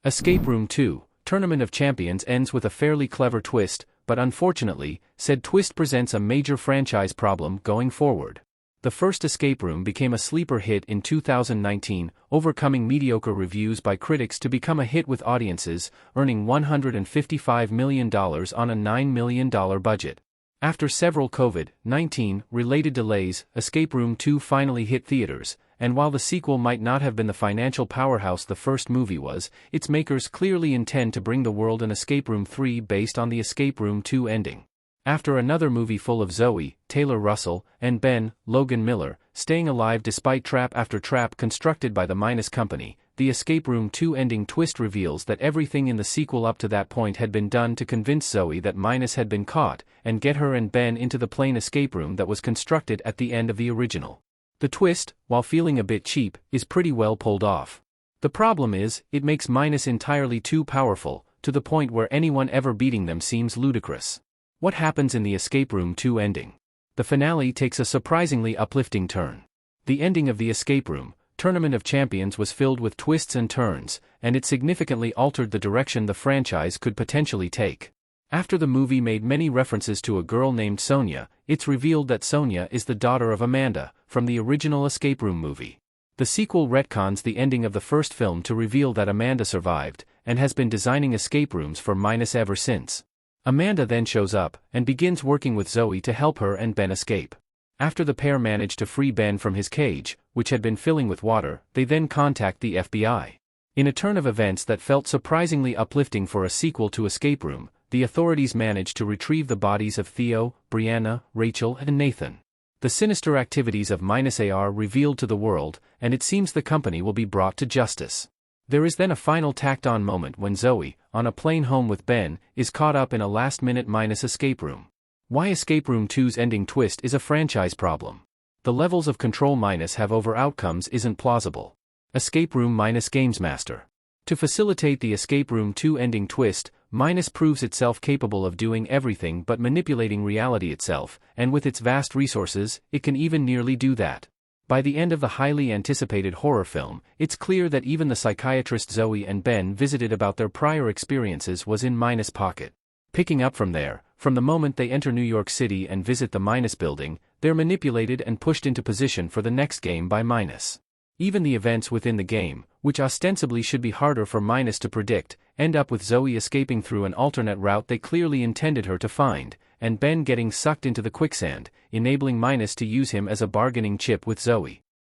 Escape Room 2, Tournament of Champions ends with a fairly clever twist, but unfortunately, said twist presents a major franchise problem going forward. The first escape room became a sleeper hit in 2019, overcoming mediocre reviews by critics to become a hit with audiences, earning $155 million on a $9 million budget. After several COVID-19 related delays, Escape Room 2 finally hit theaters, and while the sequel might not have been the financial powerhouse the first movie was, its makers clearly intend to bring the world an Escape Room 3 based on the Escape Room 2 ending. After another movie full of Zoe, Taylor Russell, and Ben, Logan Miller, staying alive despite trap after trap constructed by the Minus Company, the Escape Room 2 ending twist reveals that everything in the sequel up to that point had been done to convince Zoe that Minus had been caught, and get her and Ben into the plain escape room that was constructed at the end of the original. The twist, while feeling a bit cheap, is pretty well pulled off. The problem is, it makes Minus entirely too powerful, to the point where anyone ever beating them seems ludicrous. What happens in the Escape Room 2 ending? The finale takes a surprisingly uplifting turn. The ending of the Escape Room, Tournament of Champions was filled with twists and turns, and it significantly altered the direction the franchise could potentially take. After the movie made many references to a girl named Sonia, it's revealed that Sonia is the daughter of Amanda, from the original Escape Room movie. The sequel retcons the ending of the first film to reveal that Amanda survived, and has been designing escape rooms for Minus ever since. Amanda then shows up, and begins working with Zoe to help her and Ben escape. After the pair manage to free Ben from his cage, which had been filling with water, they then contact the FBI. In a turn of events that felt surprisingly uplifting for a sequel to Escape Room, the authorities managed to retrieve the bodies of Theo, Brianna, Rachel, and Nathan. The sinister activities of Minus are revealed to the world, and it seems the company will be brought to justice. There is then a final tacked-on moment when Zoe, on a plane home with Ben, is caught up in a last-minute Minus escape room. Why Escape Room 2's ending twist is a franchise problem. The levels of control Minus have over outcomes isn't plausible. Escape Room Minus Games Master. To facilitate the Escape Room 2 ending twist, Minus proves itself capable of doing everything but manipulating reality itself, and with its vast resources, it can even nearly do that. By the end of the highly anticipated horror film, it's clear that even the psychiatrist Zoe and Ben visited about their prior experiences was in Minus' pocket. Picking up from there, from the moment they enter New York City and visit the Minus building, they're manipulated and pushed into position for the next game by Minus. Even the events within the game, which ostensibly should be harder for Minus to predict, end up with Zoe escaping through an alternate route they clearly intended her to find, and Ben getting sucked into the quicksand, enabling Minus to use him as a bargaining chip with Zoe.